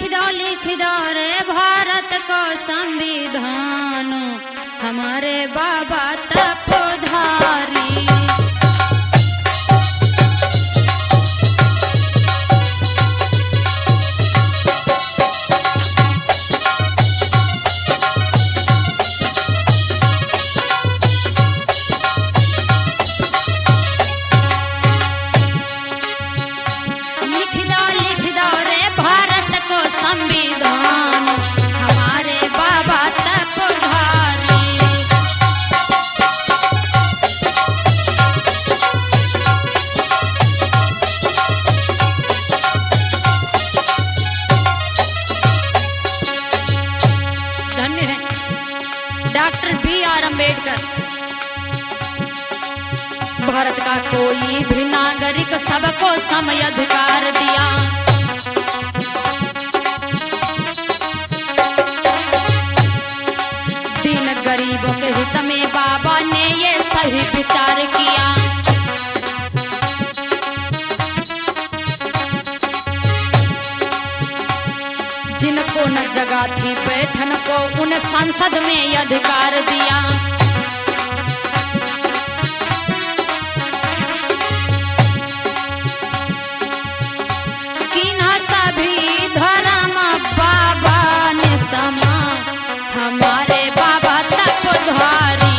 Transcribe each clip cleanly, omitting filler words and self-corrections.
लिख दो रे भारत को संविधान, हमारे बाबा तपोधारी। संविधान हमारे बाबा तपोधारी। धन्य है डॉक्टर BR अम्बेडकर। भारत का कोई भी नागरिक सबको सम अधिकार दिया। गरीबों के हित में बाबा ने ये सही विचार किया। जिनको न जगह थी बैठन को उन संसद में अधिकार दिया। किन्ह सभी धर्म बाबा ने समा, हमारे बाबा तपोधारी।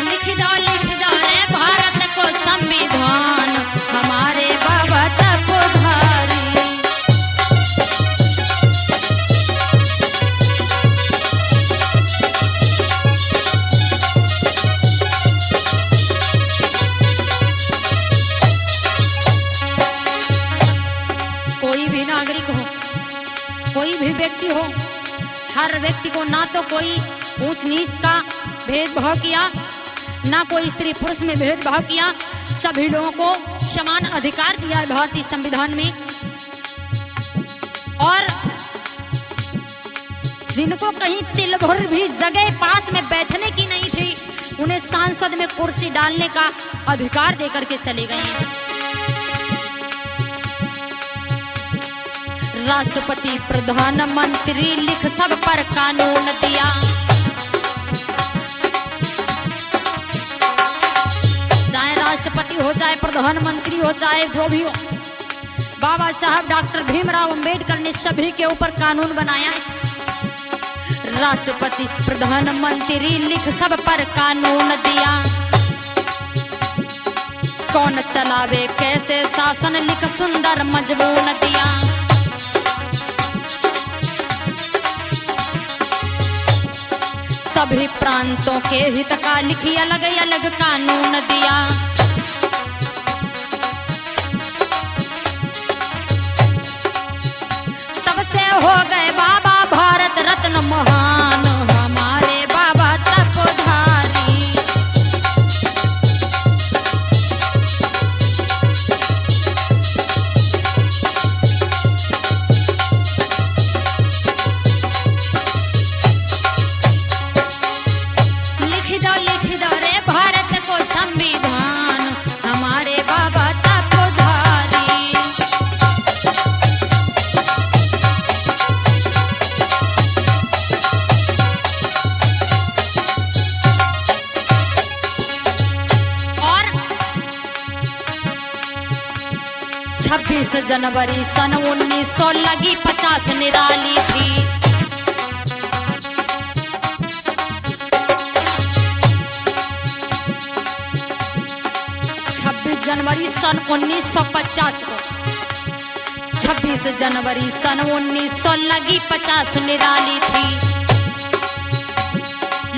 लिख दो रे भारत को संविधान, हमारे बाबा तपोधारी। कोई भी नागरिक हो, कोई भी व्यक्ति हो, हर व्यक्ति को ना तो कोई ऊंच नीच का भेदभाव किया, ना कोई स्त्री पुरुष में भेदभाव किया। सभी लोगों को समान अधिकार दिया है भारतीय संविधान में। और जिनको कहीं तिल भर भी जगह पास में बैठने की नहीं थी, उन्हें सांसद में कुर्सी डालने का अधिकार देकर के चले गए हैं। राष्ट्रपति प्रधानमंत्री लिख सब पर कानून दिया। चाहे राष्ट्रपति हो, चाहे प्रधानमंत्री हो, चाहे जो भी हो, बाबा साहब डॉक्टर भीमराव अंबेडकर ने सभी के ऊपर कानून बनाया। राष्ट्रपति प्रधानमंत्री लिख सब पर कानून दिया। कौन चलावे कैसे शासन लिख सुंदर मजमून दिया। सभी प्रांतों के हित का लिखी अलग अलग कानून दिया। तब से हो गए बाबा भारत रत्न महान, हमारे बाबा तपोधारी। लिख दो रे भारत को संविधान, हमारे बाबा तपोधारी। और 26 जनवरी सन 1900 लगी 50 निराली थी। 26 जनवरी सन 1950 को, 26 जनवरी सन 1900 लगी 50 निराली थी।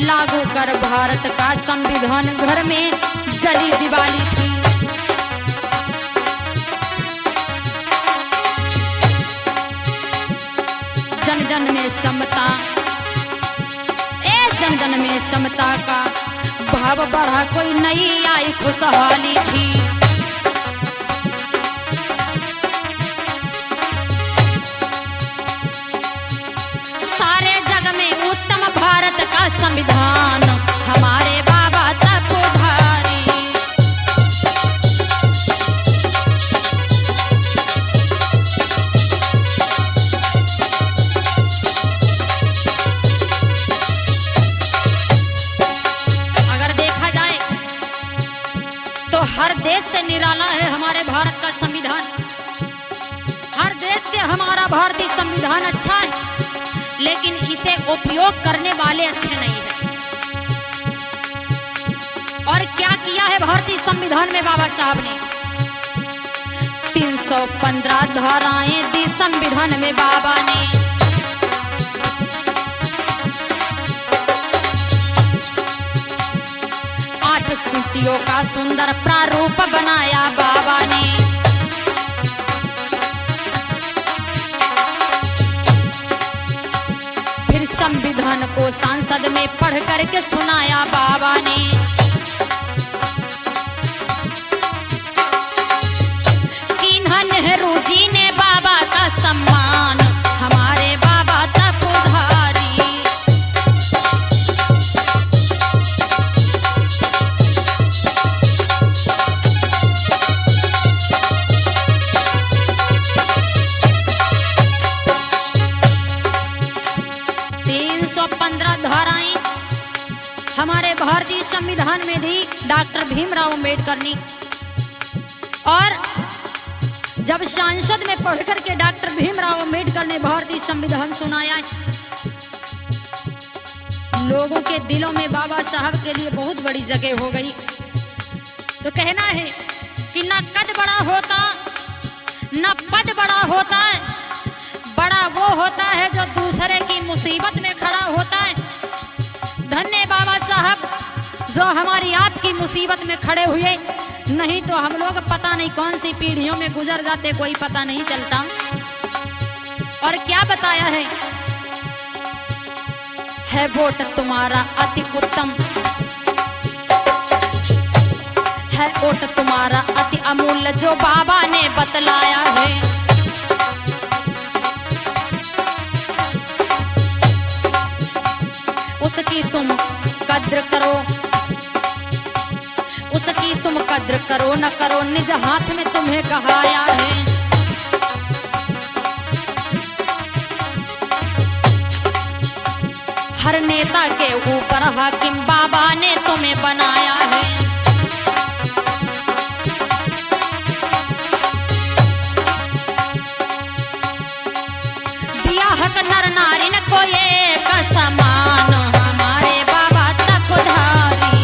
लागू कर भारत का संविधान घर में जली दिवाली थी। जन जन में समता, जन जन में समता का भाव बढ़ा, कोई नई आई खुशहाली थी। संविधान हमारे बाबा तपोधारी। अगर देखा जाए तो हर देश से निराला है हमारे भारत का संविधान। हर देश से हमारा भारतीय संविधान अच्छा है, लेकिन इसे उपयोग करने वाले अच्छे नहीं हैं। और क्या किया है भारतीय संविधान में बाबा साहब ने? 315 धाराएं दी संविधान में बाबा ने। आठ सूचियों का सुंदर प्रारूप बनाया बाबा ने। फिर संविधान को संसद में पढ़ करके सुनाया बाबा ने। किन्हा नेहरू जी ने बाबा का सम्मान हमारे बाबा तपोधारी। धाराएं हमारे भारतीय संविधान में दी डॉक्टर भीमराव अम्बेडकर ने। और जब संसद में पढ़कर के डॉक्टर भीमराव अम्बेडकर ने भारतीय संविधान सुनाया, लोगों के दिलों में बाबा साहब के लिए बहुत बड़ी जगह हो गई। तो कहना है कि न कद बड़ा होता न पद बड़ा होता है, बड़ा वो होता है जो दूसरे की मुसीबत में खड़ा होता है। धन्य बाबा साहब जो हमारी आपकी मुसीबत में खड़े हुए, नहीं तो हम लोग पता नहीं कौन सी पीढ़ियों में गुजर जाते, कोई पता नहीं चलता। और क्या बताया है वोट तुम्हारा अति उत्तम है, वोट तुम्हारा अति अमूल्य जो बाबा ने बतलाया है। उसकी तुम कद्र करो, उसकी तुम कद्र करो न करो, निज हाथ में तुम्हें कहाया है। हर नेता के ऊपर हाकिम बाबा ने तुम्हें बनाया है। दिया हक नर नारी न को एक समान हमारे बाबा तपोधारी।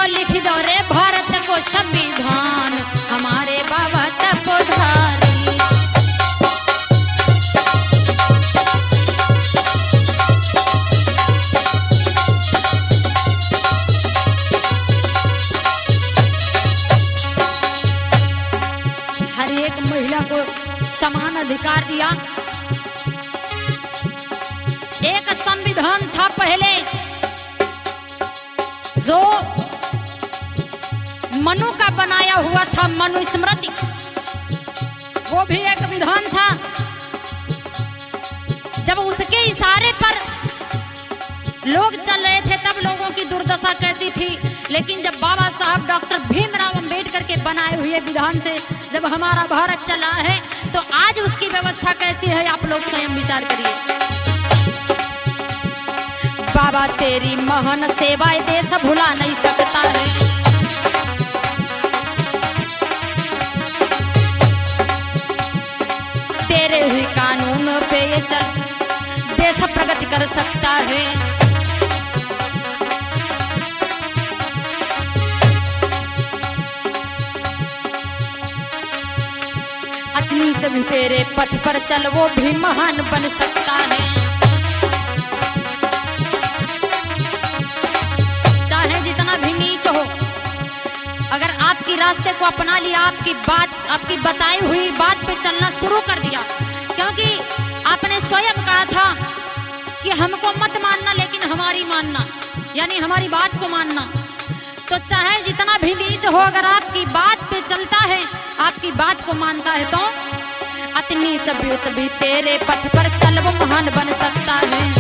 लिख दो रे भारत को संविधान हमारे बाबा तपोधारी। को समान अधिकार दिया। एक संविधान था पहले जो मनु का बनाया हुआ था, मनुस्मृति, वो भी एक विधान था। जब उसके इशारे पर लोग चल रहे थे तब लोगों की दुर्दशा कैसी थी, लेकिन जब बाबा साहब डॉक्टर भीमराव अंबेडकर के बनाए हुए विधान से जब हमारा भारत चला है तो आज उसकी व्यवस्था कैसी है आप लोग स्वयं विचार करिए। बाबा तेरी महान सेवाएं देश भुला नहीं सकता है। तेरे ही कानून पे ये चल देश प्रगति कर सकता है। अतनी से भी तेरे पथ पर चल वो भी महान बन सकता है। चाहे जितना भी नीच हो, अगर आपकी रास्ते को अपना लिया, आपकी बताई हुई बात पे चलना शुरू कर दिया, क्योंकि आपने स्वयं कहा था कि हमको मत मानना लेकिन हमारे हमारी मानना, यानी हमारी बात को मानना। तो चाहे जितना भी नीच हो, अगर आपकी बात पे चलता है, आपकी बात को मानता है, तो अति नीच भी तेरे पथ पर चल वो महान बन सकता है।